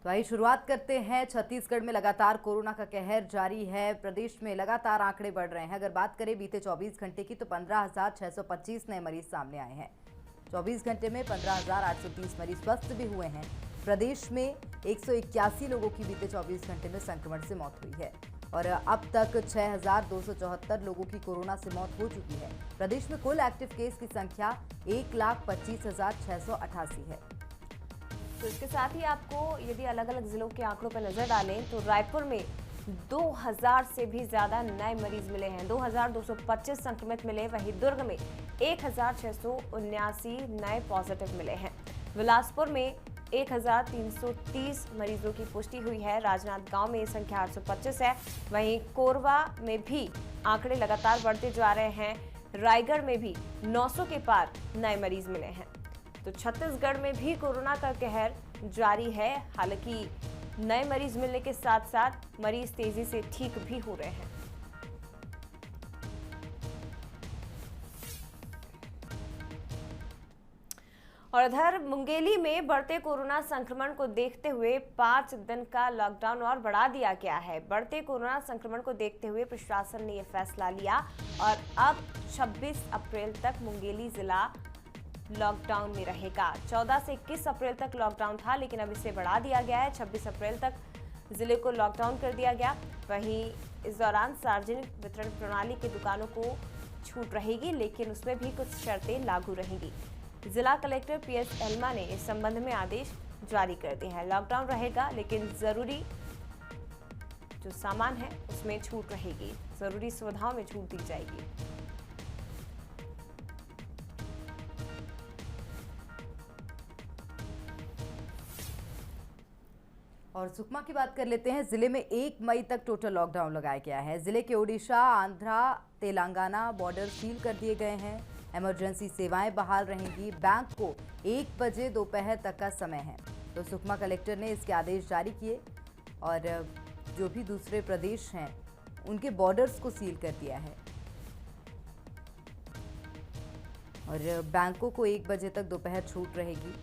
तो आइए शुरुआत करते हैं। छत्तीसगढ़ में लगातार कोरोना का कहर जारी है। प्रदेश में लगातार आंकड़े बढ़ रहे हैं। अगर बात करें बीते 24 घंटे की तो 15,625 नए मरीज सामने आए हैं। 24 घंटे में 15,830 मरीज स्वस्थ भी हुए हैं। प्रदेश में 181 लोगों की बीते 24 घंटे में संक्रमण से मौत हुई है और अब तक 6,274 लोगों की कोरोना से मौत हो चुकी है। प्रदेश में कुल एक्टिव केस की संख्या 1,25,688 है। तो इसके साथ ही आपको यदि अलग अलग जिलों के आंकड़ों पर नजर डालें तो रायपुर में 2000 से भी ज्यादा नए मरीज मिले हैं। 2,225 संक्रमित मिले। वहीं दुर्ग में 1,679 नए पॉजिटिव मिले हैं। बिलासपुर में 1,330 मरीजों की पुष्टि हुई है। राजनांदगांव में ये संख्या 825 है। वहीं कोरबा में भी आंकड़े लगातार बढ़ते जा रहे हैं। रायगढ़ में भी 900 के पार नए मरीज मिले हैं। तो छत्तीसगढ़ में भी कोरोना का कहर जारी है। हालांकि नए मरीज मिलने के साथ साथ मरीज तेजी से ठीक भी हो रहे हैं। और इधर मुंगेली में बढ़ते कोरोना संक्रमण को देखते हुए 5 दिन का लॉकडाउन और बढ़ा दिया गया है। बढ़ते कोरोना संक्रमण को देखते हुए प्रशासन ने यह फैसला लिया और अब 26 अप्रैल तक मुंगेली जिला लॉकडाउन में रहेगा। 14 से 21 अप्रैल तक लॉकडाउन था, लेकिन अब इसे बढ़ा दिया गया है। 26 अप्रैल तक जिले को लॉकडाउन कर दिया गया। वहीं इस दौरान सार्वजनिक वितरण प्रणाली की दुकानों को छूट रहेगी, लेकिन उसमें भी कुछ शर्तें लागू रहेंगी। जिला कलेक्टर PS एल्मा ने इस संबंध में आदेश जारी कर दिए हैं। लॉकडाउन रहेगा, लेकिन जरूरी जो सामान है उसमें छूट रहेगी। जरूरी सुविधाओं में छूट दी जाएगी। और सुकमा की बात कर लेते हैं। जिले में 1 मई तक टोटल लॉकडाउन लगाया गया है। जिले के ओडिशा, आंध्रा, तेलंगाना बॉर्डर सील कर दिए गए हैं। इमरजेंसी सेवाएं बहाल रहेंगी। बैंक को 1 बजे दोपहर तक का समय है। तो सुकमा कलेक्टर ने इसके आदेश जारी किए और जो भी दूसरे प्रदेश हैं उनके बॉर्डर्स को सील कर दिया है और बैंकों को 1 बजे तक दोपहर छूट रहेगी।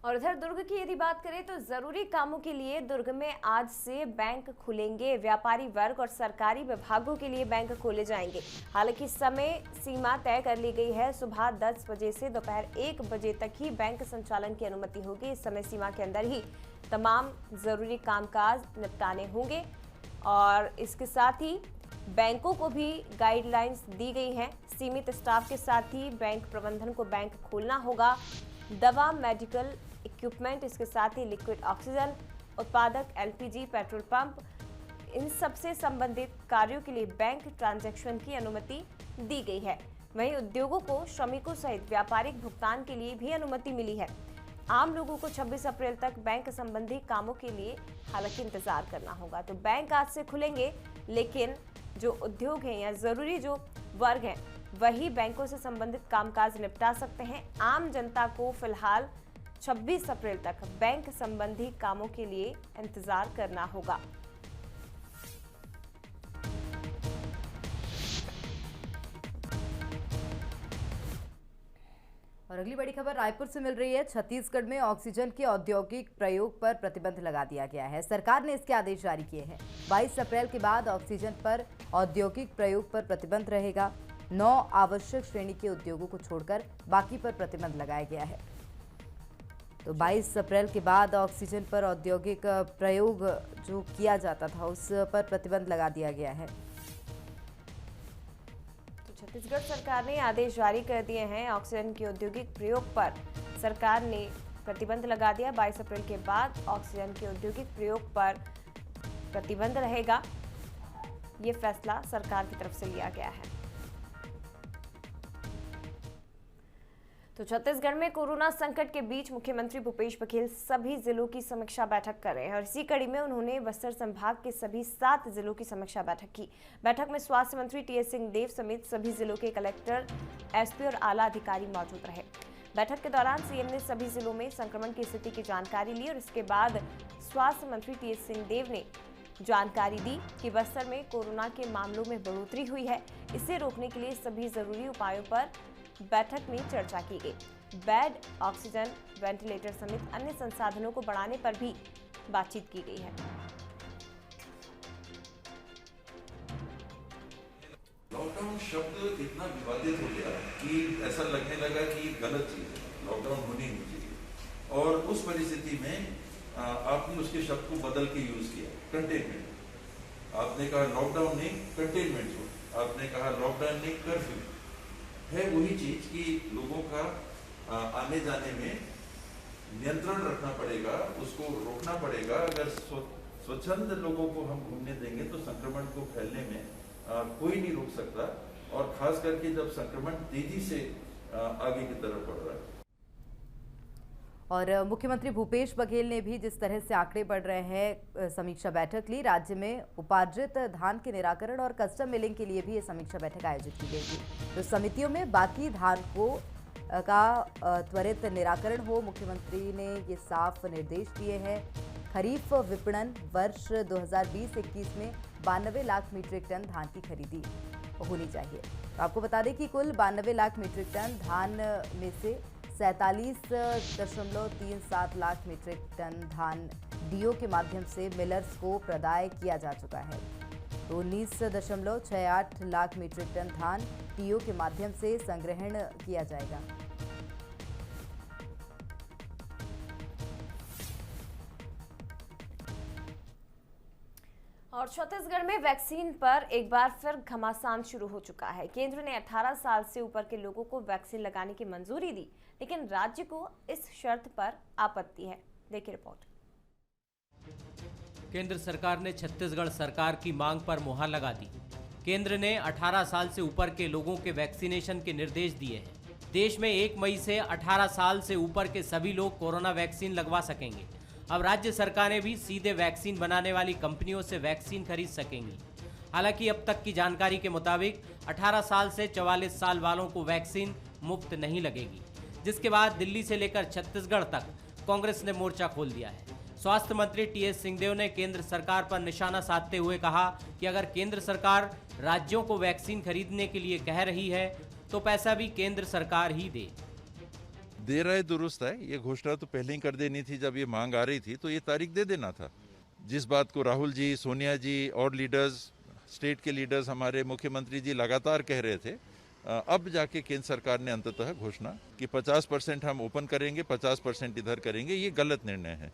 और इधर दुर्ग की यदि बात करें तो जरूरी कामों के लिए दुर्ग में आज से बैंक खुलेंगे। व्यापारी वर्ग और सरकारी विभागों के लिए बैंक खोले जाएंगे। हालांकि समय सीमा तय कर ली गई है। सुबह 10 बजे से दोपहर 1 बजे तक ही बैंक संचालन की अनुमति होगी। इस समय सीमा के अंदर ही तमाम जरूरी कामकाज निपटाने होंगे और इसके साथ ही बैंकों को भी गाइडलाइंस दी गई हैं। सीमित स्टाफ के साथ ही बैंक प्रबंधन को बैंक खोलना होगा। दवा, मेडिकल इक्विपमेंट, इसके साथ ही लिक्विड ऑक्सीजन उत्पादक, LPG, पेट्रोल पंप, इन सबसे संबंधित कार्यों के लिए बैंक ट्रांजैक्शन की अनुमति दी गई है। वहीं उद्योगों को श्रमिकों सहित व्यापारिक भुगतान के लिए भी अनुमति मिली है। आम लोगों को 26 अप्रैल तक बैंक संबंधी कामों के लिए हालांकि इंतजार करना होगा। तो बैंक आज से खुलेंगे, लेकिन जो उद्योग हैं या जरूरी जो वर्ग हैं वही बैंकों से संबंधित कामकाज निपटा सकते हैं। आम जनता को फिलहाल 26 अप्रैल तक बैंक संबंधी कामों के लिए इंतजार करना होगा। और अगली बड़ी खबर रायपुर से मिल रही है। छत्तीसगढ़ में ऑक्सीजन के औद्योगिक प्रयोग पर प्रतिबंध लगा दिया गया है। सरकार ने इसके आदेश जारी किए हैं। 22 अप्रैल के बाद ऑक्सीजन पर औद्योगिक प्रयोग पर प्रतिबंध रहेगा। 9 आवश्यक श्रेणी के उद्योगों को छोड़कर बाकी पर प्रतिबंध लगाया गया है। तो 22 अप्रैल के बाद ऑक्सीजन पर औद्योगिक प्रयोग जो किया जाता था उस पर प्रतिबंध लगा दिया गया है। तो छत्तीसगढ़ सरकार ने आदेश जारी कर दिए हैं। ऑक्सीजन के औद्योगिक प्रयोग पर सरकार ने प्रतिबंध लगा दिया। 22 अप्रैल के बाद ऑक्सीजन के औद्योगिक प्रयोग पर प्रतिबंध रहेगा। ये फैसला सरकार की तरफ से लिया गया है। तो छत्तीसगढ़ में कोरोना संकट के बीच मुख्यमंत्री भूपेश बघेल सभी जिलों की समीक्षा बैठक कर रहे हैं और इसी कड़ी में उन्होंने बस्तर संभाग के सभी 7 जिलों की समीक्षा बैठक की। बैठक में स्वास्थ्य मंत्री टीएस सिंहदेव समेत सभी जिलों के कलेक्टर, SP और आला अधिकारी मौजूद रहे। बैठक के दौरान सीएम ने सभी जिलों में संक्रमण की स्थिति की जानकारी ली और इसके बाद स्वास्थ्य मंत्री टीएस सिंहदेव ने जानकारी दी कि बस्तर में कोरोना के मामलों में बढ़ोतरी हुई है। इसे रोकने के लिए सभी जरूरी उपायों पर बैठक में चर्चा की गई। बेड, ऑक्सीजन, वेंटिलेटर समेत अन्य संसाधनों को बढ़ाने पर भी बातचीत की गई है। लॉकडाउन शब्द इतना विवादित हो गया कि ऐसा लगने लगा कि गलत चीज है, लॉकडाउन होनी नहीं चाहिए। और उस परिस्थिति में आपने उसके शब्द को बदल के यूज किया, कंटेनमेंट। आपने कहा लॉकडाउन नहीं, कंटेनमेंट जोन। आपने कहा लॉकडाउन नहीं, कर्फ्यू। है वही चीज कि लोगों का आने जाने में नियंत्रण रखना पड़ेगा, उसको रोकना पड़ेगा। अगर स्वच्छंद लोगों को हम घूमने देंगे तो संक्रमण को फैलने में कोई नहीं रोक सकता, और खास करके जब संक्रमण तेजी से आगे की तरफ बढ़ रहा है। और मुख्यमंत्री भूपेश बघेल ने भी जिस तरह से आंकड़े बढ़ रहे हैं समीक्षा बैठक ली। राज्य में उपार्जित धान के निराकरण और कस्टम मिलिंग के लिए भी ये समीक्षा बैठक आयोजित की गई थी। तो समितियों में बाकी धान का त्वरित निराकरण हो, मुख्यमंत्री ने ये साफ निर्देश दिए हैं। खरीफ विपणन वर्ष 2020-21 में 92 लाख मीट्रिक टन धान की खरीदी होनी चाहिए। तो आपको बता दें कि कुल 92 लाख मीट्रिक टन धान में से 47.37 लाख मीट्रिक टन धान डीओ के माध्यम से मिलर्स को प्रदाय किया जा चुका है। तो 19.68 लाख मीट्रिक टन धान डीओ के माध्यम से संग्रहण किया जाएगा। और छत्तीसगढ़ में वैक्सीन पर एक बार फिर घमासान शुरू हो चुका है। केंद्र ने 18 साल से ऊपर के लोगों को वैक्सीन लगाने की मंजूरी दी, लेकिन राज्य को इस शर्त पर आपत्ति है। देखिए रिपोर्ट। केंद्र सरकार ने छत्तीसगढ़ सरकार की मांग पर मुहर लगा दी। केंद्र ने 18 साल से ऊपर के लोगों के वैक्सीनेशन के निर्देश दिए हैं। देश में 1 मई से 18 साल से ऊपर के सभी लोग कोरोना वैक्सीन लगवा सकेंगे। अब राज्य सरकारें भी सीधे वैक्सीन बनाने वाली कंपनियों से वैक्सीन खरीद सकेंगी। हालांकि अब तक की जानकारी के मुताबिक 18 साल से 44 साल वालों को वैक्सीन मुफ्त नहीं लगेगी, जिसके बाद दिल्ली से लेकर छत्तीसगढ़ तक कांग्रेस ने मोर्चा खोल दिया है। स्वास्थ्य मंत्री टीएस सिंहदेव ने केंद्र सरकार पर निशाना साधते हुए कहा कि अगर केंद्र सरकार राज्यों को वैक्सीन खरीदने के लिए कह रही है तो पैसा भी केंद्र सरकार ही दे रहा है। दुरुस्त है, ये घोषणा तो पहले ही कर देनी थी। जब ये मांग आ रही थी तो ये तारीख दे देना था। जिस बात को राहुल जी, सोनिया जी और लीडर्स, स्टेट के लीडर्स, हमारे मुख्यमंत्री जी लगातार कह रहे थे, अब जाके केंद्र सरकार ने अंततः घोषणा कि 50% हम ओपन करेंगे, 50% इधर करेंगे। ये गलत निर्णय है।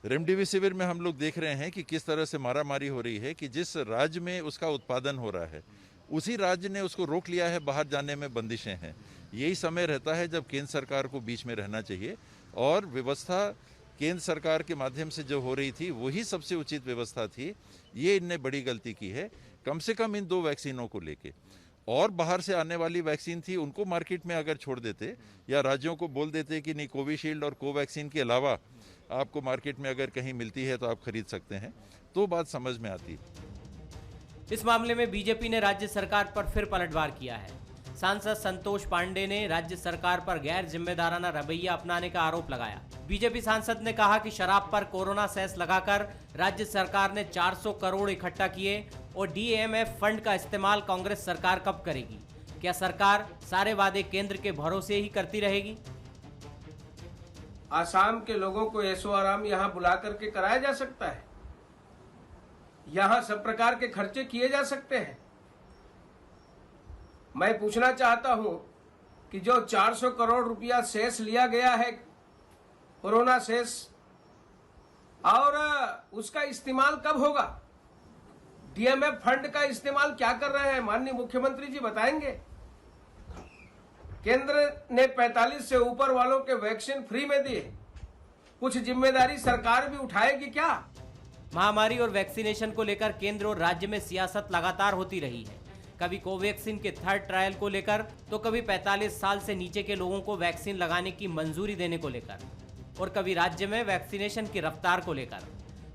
रेमडेसिविर में हम लोग देख रहे हैं कि किस तरह से मारामारी हो रही है कि जिस राज्य में उसका उत्पादन हो रहा है उसी राज्य ने उसको रोक लिया है, बाहर जाने में बंदिशें हैं। यही समय रहता है जब केंद्र सरकार को बीच में रहना चाहिए, और व्यवस्था केंद्र सरकार के माध्यम से जो हो रही थी वही सबसे उचित व्यवस्था थी। ये इनने बड़ी गलती की है। कम से कम इन 2 वैक्सीनों को लेके, और बाहर से आने वाली वैक्सीन थी उनको मार्केट में अगर छोड़ देते या राज्यों को बोल देते कि नहीं, कोविशील्ड और कोवैक्सीन के अलावा आपको मार्केट में अगर कहीं मिलती है तो आप खरीद सकते हैं, तो बात समझ में आती। इस मामले में बीजेपी ने राज्य सरकार पर फिर पलटवार किया है। सांसद संतोष पांडे ने राज्य सरकार पर गैर जिम्मेदाराना रवैया अपनाने का आरोप लगाया। बीजेपी सांसद ने कहा कि शराब पर कोरोना सेस लगाकर राज्य सरकार ने 400 करोड़ इकट्ठा किए और डीएमएफ फंड का इस्तेमाल कांग्रेस सरकार कब करेगी? क्या सरकार सारे वादे केंद्र के भरोसे ही करती रहेगी? आसाम के लोगों को ऐशो आराम यहाँ बुला करके कराया जा सकता है। यहाँ सब प्रकार के खर्चे किए जा सकते हैं। मैं पूछना चाहता हूं कि जो 400 करोड़ रुपया सेस लिया गया है, कोरोना सेस, और उसका इस्तेमाल कब होगा? डीएमएफ फंड का इस्तेमाल क्या कर रहे हैं माननीय मुख्यमंत्री जी बताएंगे? केंद्र ने 45 से ऊपर वालों के वैक्सीन फ्री में दिए, कुछ जिम्मेदारी सरकार भी उठाएगी क्या? महामारी और वैक्सीनेशन को लेकर केंद्र और राज्य में सियासत लगातार होती रही है। कभी कोवैक्सीन के 3rd ट्रायल को लेकर, तो कभी 45 साल से नीचे के लोगों को वैक्सीन लगाने की मंजूरी देने को लेकर, और कभी राज्य में वैक्सीनेशन की रफ्तार को लेकर।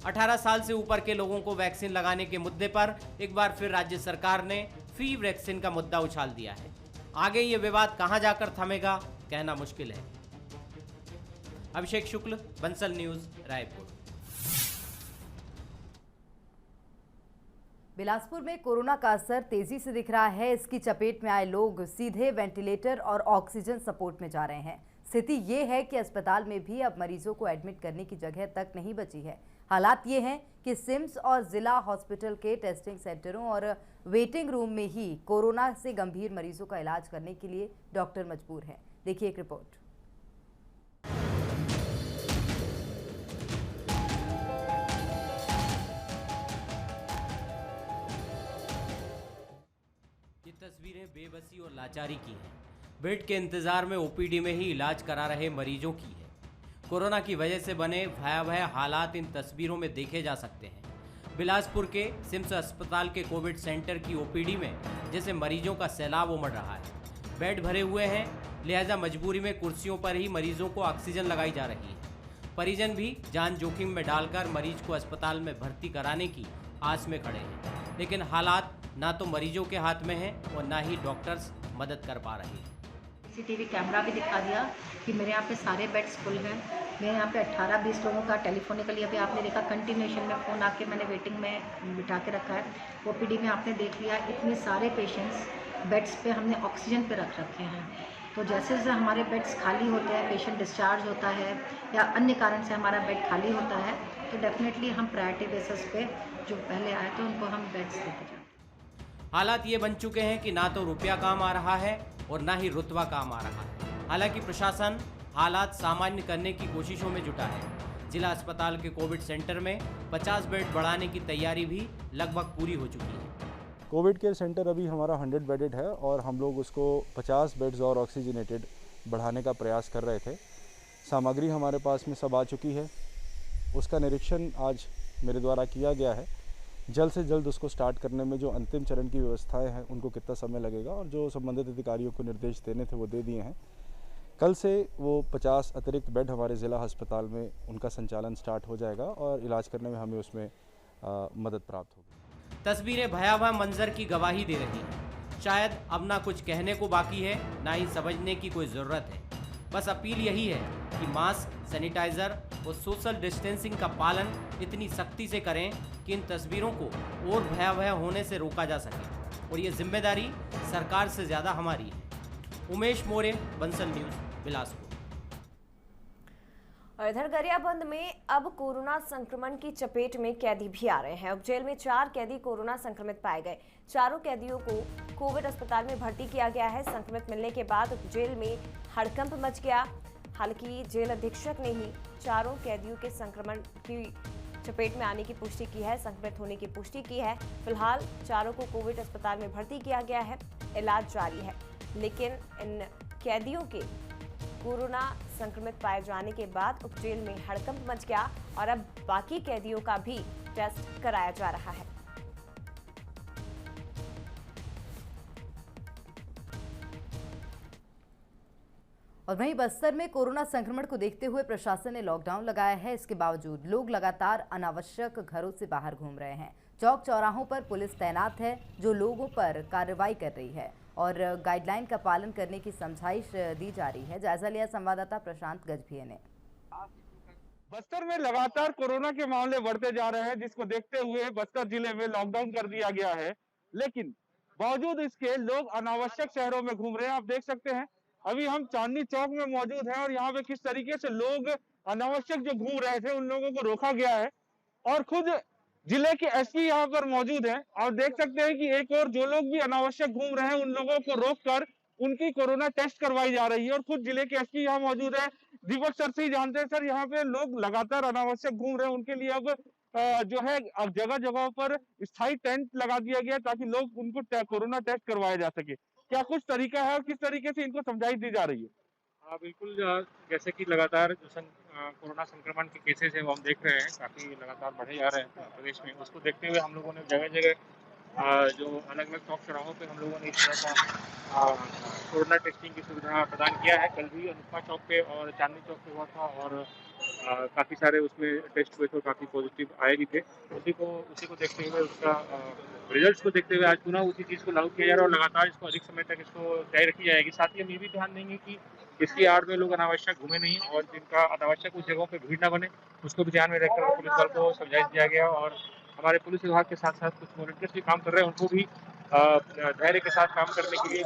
18 साल से ऊपर के लोगों को वैक्सीन लगाने के मुद्दे पर एक बार फिर राज्य सरकार ने फ्री वैक्सीन का मुद्दा उछाल दिया है। आगे ये विवाद कहां जाकर थमेगा, कहना मुश्किल है। अभिषेक शुक्ल, बंसल न्यूज, रायपुर। बिलासपुर में कोरोना का असर तेजी से दिख रहा है। इसकी चपेट में आए लोग सीधे वेंटिलेटर और ऑक्सीजन सपोर्ट में जा रहे हैं। स्थिति ये है कि अस्पताल में भी अब मरीजों को एडमिट करने की जगह तक नहीं बची है। हालात ये हैं कि सिम्स और जिला हॉस्पिटल के टेस्टिंग सेंटरों और वेटिंग रूम में ही कोरोना से गंभीर मरीजों का इलाज करने के लिए डॉक्टर मजबूर हैं। देखिए एक रिपोर्ट। ये तस्वीरें बेबसी और लाचारी की हैं। बेड के इंतजार में ओपीडी में ही इलाज करा रहे मरीजों की है। कोरोना की वजह से बने भयावह हालात इन तस्वीरों में देखे जा सकते हैं। बिलासपुर के सिम्स अस्पताल के कोविड सेंटर की ओपीडी में जैसे मरीजों का सैलाब उमड़ रहा है। बेड भरे हुए हैं, लिहाजा मजबूरी में कुर्सियों पर ही मरीजों को ऑक्सीजन लगाई जा रही है। परिजन भी जान जोखिम में डालकर मरीज को अस्पताल में भर्ती कराने की आस में खड़े हैं, लेकिन हालात ना तो मरीजों के हाथ में हैं और ना ही डॉक्टर्स मदद कर पा रहे हैं। सीसीटीवी कैमरा भी दिखा दिया कि मेरे यहाँ पे सारे बेड्स फुल हैं। मेरे यहाँ पे 18-20 लोगों का टेलीफोनिकली अभी आपने देखा कंटिन्यूएशन में फ़ोन आके मैंने वेटिंग में बिठा के रखा है। ओपीडी में आपने देख लिया इतने सारे पेशेंट्स बेड्स पे हमने ऑक्सीजन पे रख रखे हैं। तो जैसे जैसे हमारे बेड्स खाली होते हैं, पेशेंट डिस्चार्ज होता है या अन्य कारण से हमारा बेड खाली होता है, तो डेफिनेटली हम प्रायोरिटी बेसिस पे जो पहले आए थे उनको हम बेड्स देते जाते हैं। हालात ये बन चुके हैं कि ना तो रुपया काम आ रहा है और ना ही रुतबा काम आ रहा है। हालांकि प्रशासन हालात सामान्य करने की कोशिशों में जुटा है। जिला अस्पताल के कोविड सेंटर में 50 बेड बढ़ाने की तैयारी भी लगभग पूरी हो चुकी है। कोविड केयर सेंटर अभी हमारा 100 बेडेड है और हम लोग उसको 50 बेड्स और ऑक्सीजनेटेड बढ़ाने का प्रयास कर रहे थे। सामग्री हमारे पास में सब आ चुकी है। उसका निरीक्षण आज मेरे द्वारा किया गया है। जल्द से जल्द उसको स्टार्ट करने में जो अंतिम चरण की व्यवस्थाएं हैं उनको कितना समय लगेगा और जो संबंधित अधिकारियों को निर्देश देने थे वो दे दिए हैं। कल से वो 50 अतिरिक्त बेड हमारे ज़िला अस्पताल में उनका संचालन स्टार्ट हो जाएगा और इलाज करने में हमें उसमें मदद प्राप्त होगी। तस्वीरें भयावह मंजर की गवाही दे रही हैं। शायद अब ना कुछ कहने को बाकी है, ना ही समझने की कोई ज़रूरत है। बस अपील यही है कि मास्क, सैनिटाइज़र और सोशल डिस्टेंसिंग का पालन इतनी सख्ती से करें कि इन तस्वीरों को और भयावह होने से रोका जा सके। और ये जिम्मेदारी सरकार से ज़्यादा हमारी है। उमेश मोरे, बंसल न्यूज़, बिलासपुर। और इधर गरियाबंद में अब कोरोना संक्रमण की चपेट में कैदी भी आ रहे हैं। अब जेल में 4 कैदी कोरोना संक्रमित पाए गए। चारों कैदियों को कोविड अस्पताल में भर्ती किया गया है। संक्रमित मिलने के बाद जेल में हड़कंप मच गया। हालांकि जेल अधीक्षक ने ही चारों कैदियों के संक्रमण की चपेट में आने की पुष्टि की है, संक्रमित होने की पुष्टि की है। फिलहाल चारों को कोविड अस्पताल में भर्ती किया गया है, इलाज जारी है। लेकिन इन कैदियों के कोरोना संक्रमित पाए जाने के बाद उप जेल में हड़कंप मच गया और अब बाकी कैदियों का भी टेस्ट कराया जा रहा है। और वहीं बस्तर में कोरोना संक्रमण को देखते हुए प्रशासन ने लॉकडाउन लगाया है। इसके बावजूद लोग लगातार अनावश्यक घरों से बाहर घूम रहे हैं। चौक चौराहों पर पुलिस तैनात है जो लोगों पर कार्रवाई कर रही है और गाइडलाइन का पालन करने की समझाइश दी जा रही है। जायजा लिया संवाददाता प्रशांत गजभिये ने। बस्तर में लगातार कोरोना के मामले बढ़ते जा रहे हैं, जिसको देखते हुए बस्तर जिले में लॉकडाउन कर दिया गया है। लेकिन बावजूद इसके लोग अनावश्यक शहरों में घूम रहे हैं। आप देख सकते हैं अभी हम चांदनी चौक में मौजूद हैं और यहाँ पे किस तरीके से लोग अनावश्यक जो घूम रहे थे उन लोगों को रोका गया है और खुद जिले के एसपी यहाँ पर मौजूद हैं। और देख सकते हैं कि एक और जो लोग भी अनावश्यक घूम रहे हैं उन लोगों को रोककर उनकी कोरोना टेस्ट करवाई जा रही है और खुद जिले के एसपी यहाँ मौजूद है। दीपक सर से ही जानते हैं, सर यहाँ पे लोग लगातार अनावश्यक घूम रहे हैं, उनके लिए अब जो है जगह जगह पर स्थायी टेंट लगा दिया गया ताकि लोग उनको कोरोना टेस्ट करवाया जा सके। क्या कुछ तरीका है और किस तरीके से इनको समझाइश दी जा रही है? हाँ बिल्कुल, जैसे कि लगातार जो कोरोना संक्रमण के केसेस हैं वो हम देख रहे हैं, काफ़ी लगातार बढ़े जा रहे हैं प्रदेश में। उसको देखते हुए हम लोगों ने जगह जगह जो अलग अलग चौक चौराहों पे हम लोगों ने इस तरह का कोरोना टेस्टिंग की सुविधा प्रदान किया है। कल भी अनुपमा चौक पे और चांदनी चौक पे हुआ था और काफ़ी सारे उसमें टेस्ट हुए थे, काफ़ी पॉजिटिव आए भी थे। उसी को देखते हुए उसका रिजल्ट्स को देखते हुए आज पुनः उसी चीज़ को लागू किया जा रहा है और लगातार इसको अधिक समय तक इसको जारी रखी जाएगी। साथ ही हम ये भी ध्यान देंगे कि इसकी आड़ में लोग अनावश्यक घूमे नहीं और जिनका अनावश्यक उस जगहों पे भीड़ न बने, उसको भी ध्यान में रखकर पुलिस बल को समझाइश दिया गया और हमारे पुलिस विभाग के साथ साथ कुछ वॉलंटियर्स भी काम कर रहे हैं, उनको भी धैर्य के साथ काम करने के लिए,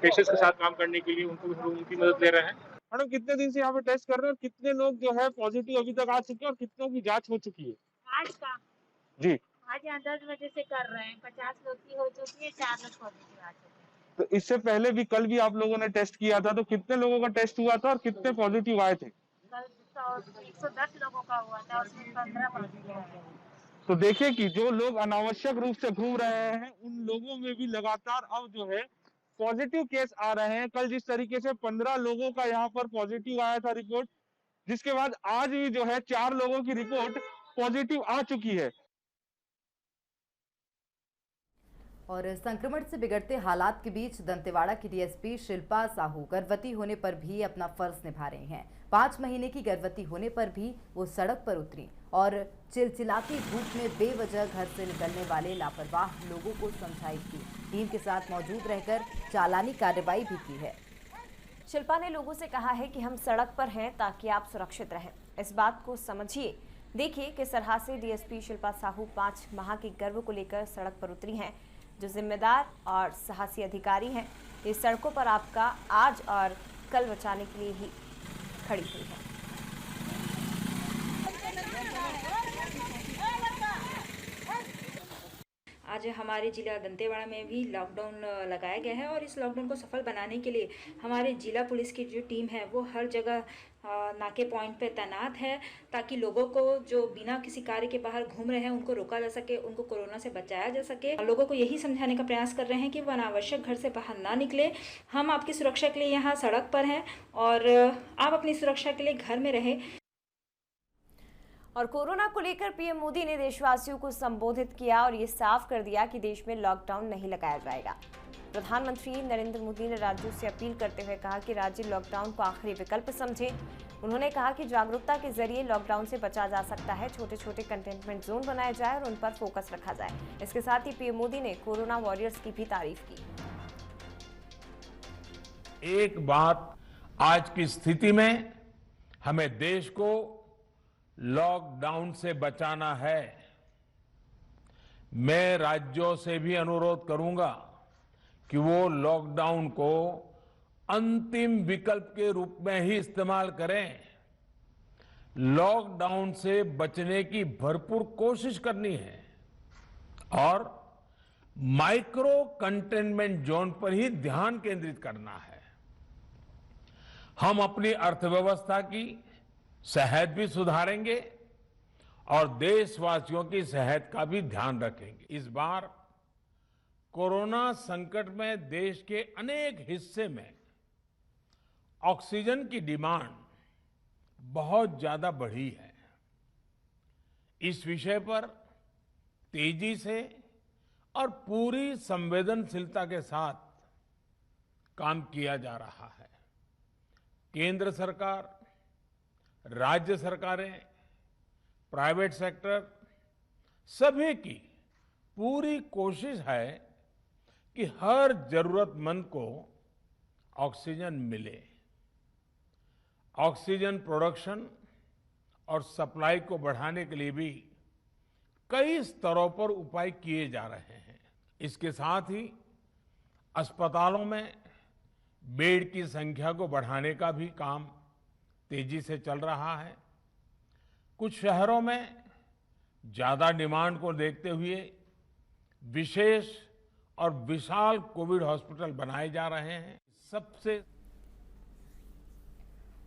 पेशेंस के साथ काम करने के लिए उनको भी हम लोग उनकी मदद ले रहे हैं। मैडम, कितने दिन से यहाँ पे टेस्ट कर रहे हैं और कितने लोग जो है पॉजिटिव अभी तक आ चुके हैं और कितनों की जांच हो चुकी है? आज का जी, आज यहाँ 10 बजे से कर रहे हैं। 50 लोग की हो चुकी है, 4 लोग पॉजिटिव आ चुके हैं। तो इससे पहले भी कल भी आप लोगों ने टेस्ट किया था, तो कितने लोगों का टेस्ट हुआ था और कितने पॉजिटिव आए थे? कल 110 लोगों का हुआ था, उसमें 15 पॉजिटिव आए। तो देखिए कि जो लोग अनावश्यक रूप से घूम रहे हैं उन लोगों में भी लगातार अब जो है पॉजिटिव केस आ रहे हैं। कल जिस तरीके से 15 लोगों का यहाँ पर पॉजिटिव आया था रिपोर्ट, जिसके बाद आज भी जो है 4 लोगों की रिपोर्ट पॉजिटिव आ चुकी है। और संक्रमण से बिगड़ते हालात के बीच दंतेवाड़ा की डीएसपी शिल्पा साहू गर्भवती होने पर भी अपना फर्ज निभा रही हैं। 5 महीने की गर्भवती होने पर भी वो सड़क पर उतरी और चिलचिलाती धूप में बेवजह घर से निकलने वाले लापरवाह लोगों को समझाई थी। टीम के साथ मौजूद रहकर चालानी कार्रवाई भी की है। शिल्पा ने लोगों से कहा है कि हम सड़क पर हैं ताकि आप सुरक्षित रहें। इस बात को समझिए। देखिए किस तरह से डीएसपी शिल्पा साहू 5 माह के गर्भ को लेकर सड़क पर उतरी हैं। जो जिम्मेदार और साहसी अधिकारी हैं, ये सड़कों पर आपका आज और कल बचाने के लिए ही खड़ी हुई है। आज हमारे जिला दंतेवाड़ा में भी लॉकडाउन लगाया गया है और इस लॉकडाउन को सफल बनाने के लिए हमारे जिला पुलिस की जो टीम है वो हर जगह नाके पॉइंट पे तैनात है, ताकि लोगों को जो बिना किसी कार्य के बाहर घूम रहे हैं उनको रोका जा सके, उनको कोरोना से बचाया जा सके। लोगों को यही समझाने का प्रयास कर रहे हैं कि वो अनावश्यक घर से बाहर ना निकले। हम आपकी सुरक्षा के लिए यहाँ सड़क पर हैं और आप अपनी सुरक्षा के लिए घर में रहें। और कोरोना को लेकर पीएम मोदी ने देशवासियों को संबोधित किया और ये साफ कर दिया कि देश में लॉकडाउन नहीं लगाया जाएगा। प्रधानमंत्री नरेंद्र मोदी ने राज्यों से अपील करते हुए कहा कि राज्य लॉकडाउन को आखिरी विकल्प समझे। उन्होंने कहा कि जागरूकता के जरिए लॉकडाउन से बचा जा सकता है। छोटे छोटे कंटेनमेंट जोन बनाए जाए और उन पर फोकस रखा जाए। इसके साथ ही पीएम मोदी ने कोरोना वॉरियर्स की भी तारीफ की। एक बात, आज की स्थिति में हमें देश को लॉकडाउन से बचाना है। मैं राज्यों से भी अनुरोध करूंगा कि वो लॉकडाउन को अंतिम विकल्प के रूप में ही इस्तेमाल करें। लॉकडाउन से बचने की भरपूर कोशिश करनी है और माइक्रो कंटेनमेंट जोन पर ही ध्यान केंद्रित करना है। हम अपनी अर्थव्यवस्था की सेहत भी सुधारेंगे और देशवासियों की सेहत का भी ध्यान रखेंगे। इस बार कोरोना संकट में देश के अनेक हिस्से में ऑक्सीजन की डिमांड बहुत ज्यादा बढ़ी है। इस विषय पर तेजी से और पूरी संवेदनशीलता के साथ काम किया जा रहा है। केंद्र सरकार, राज्य सरकारें, प्राइवेट सेक्टर, सभी की पूरी कोशिश है कि हर जरूरतमंद को ऑक्सीजन मिले। ऑक्सीजन प्रोडक्शन और सप्लाई को बढ़ाने के लिए भी कई स्तरों पर उपाय किए जा रहे हैं। इसके साथ ही अस्पतालों में बेड की संख्या को बढ़ाने का भी काम तेजी से चल रहा है। कुछ शहरों में ज्यादा डिमांड को देखते हुए विशेष और विशाल कोविड हॉस्पिटल बनाए जा रहे हैं। सबसे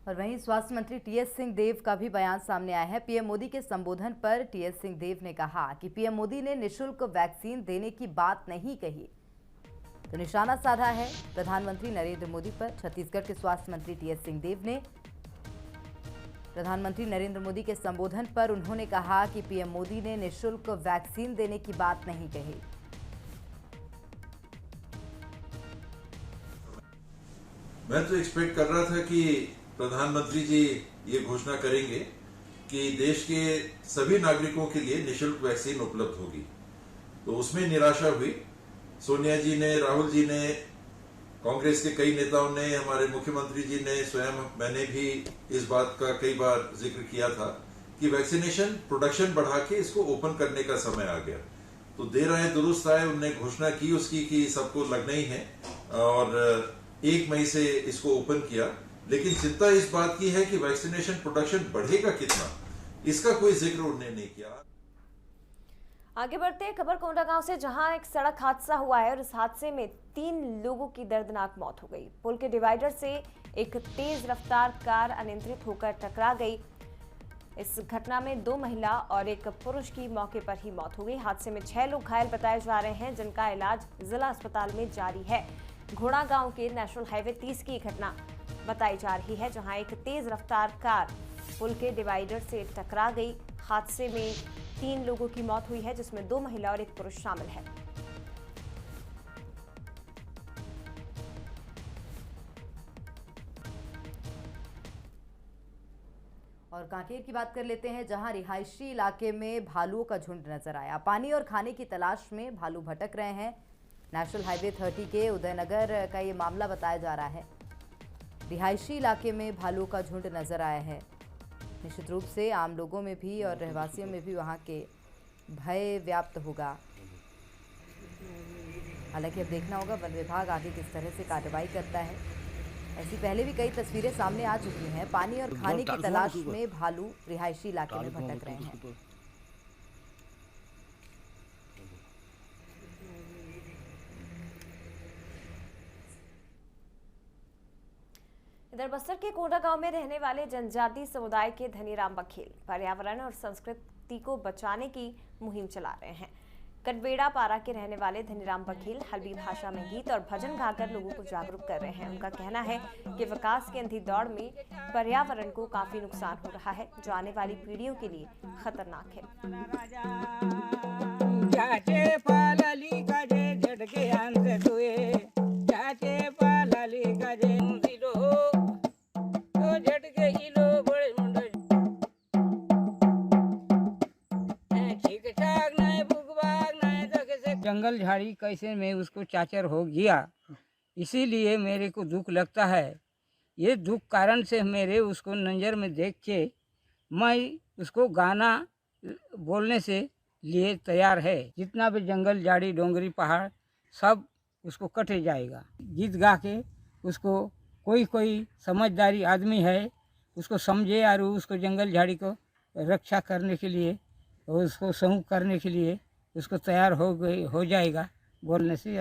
और वहीं स्वास्थ्य मंत्री टीएस सिंहदेव का भी बयान सामने आया है। पीएम मोदी के संबोधन पर टीएस सिंहदेव ने कहा कि पीएम मोदी ने निःशुल्क वैक्सीन देने की बात नहीं कही, तो निशाना साधा है प्रधानमंत्री नरेंद्र मोदी पर। छत्तीसगढ़ के स्वास्थ्य मंत्री टीएस सिंहदेव ने प्रधानमंत्री नरेंद्र मोदी के संबोधन पर उन्होंने कहा कि पीएम मोदी ने निःशुल्क वैक्सीन देने की बात नहीं कही। मैं तो एक्सपेक्ट कर रहा था कि प्रधानमंत्री जी ये घोषणा करेंगे कि देश के सभी नागरिकों के लिए निःशुल्क वैक्सीन उपलब्ध होगी, तो उसमें निराशा हुई। सोनिया जी ने, राहुल जी ने, कांग्रेस के कई नेताओं ने, हमारे मुख्यमंत्री जी ने, स्वयं मैंने भी इस बात का कई बार जिक्र किया था कि वैक्सीनेशन प्रोडक्शन बढ़ा के इसको ओपन करने का समय आ गया। तो देर आए दुरुस्त आए, उनने घोषणा की उसकी कि सबको लगना ही है और 1 मई से इसको ओपन किया। लेकिन चिंता इस बात की है कि वैक्सीनेशन प्रोडक्शन बढ़ेगा कितना, इसका कोई जिक्र उन्होंने नहीं किया। आगे बढ़ते हैं खबर कोंडागांव से, जहां एक सड़क हादसा हुआ है और इस हादसे में 3 लोगों की दर्दनाक मौत हो गई। पुल के डिवाइडर से एक तेज रफ्तार कार अनियंत्रित होकर टकरा गई। इस घटना में 2 महिला और एक पुरुष की मौके पर ही मौत हो गई। हादसे में 6 लोग घायल बताए जा रहे हैं, जिनका इलाज जिला अस्पताल में जारी है। घोड़ा गांव के नेशनल हाईवे 30 की घटना बताई जा रही है, जहां एक तेज रफ्तार कार पुल के डिवाइडर से टकरा गई। हादसे में 3 लोगों की मौत हुई है, जिसमें 2 महिला और एक पुरुष शामिल है। और कांकेर की बात कर लेते हैं, जहां रिहायशी इलाके में भालुओं का झुंड नजर आया। पानी और खाने की तलाश में भालू भटक रहे हैं। नेशनल हाईवे 30 के उदयनगर का ये मामला बताया जा रहा है। रिहायशी इलाके में भालुओं का झुंड नजर आया है। निश्चित रूप से आम लोगों में भी और रहवासियों में भी वहां के भय व्याप्त होगा। हालांकि अब देखना होगा वन विभाग आगे किस तरह से कार्रवाई करता है। ऐसी पहले भी कई तस्वीरें सामने आ चुकी हैं। पानी और खाने की तलाश में भालू रिहायशी इलाके में भटक रहे हैं। इधर बस्तर के कोंडागांव में रहने वाले जनजातीय समुदाय के धनीराम बघेल पर्यावरण और संस्कृति को बचाने की मुहिम चला रहे हैं। कटबेड़ा पारा के रहने वाले धनीराम बघेल हल्बी भाषा में गीत और भजन गाकर लोगों को जागरूक कर रहे हैं। उनका कहना है कि विकास के अंधी दौड़ में पर्यावरण को काफी नुकसान हो रहा है, जो आने वाली पीढ़ियों के लिए खतरनाक है। जंगल झाड़ी कैसे में उसको चाचर हो गया, इसीलिए मेरे को दुख लगता है। ये दुख कारण से मेरे उसको नज़र में देख के मैं उसको गाना बोलने से लिए तैयार है। जितना भी जंगल झाड़ी डोंगरी पहाड़ सब उसको कटे जाएगा। गीत गा के उसको कोई समझदारी आदमी है उसको समझे और उसको जंगल झाड़ी को रक्षा करने के लिए और उसको सहयोग करने के लिए उसको तैयार हो जाएगा बोलने से।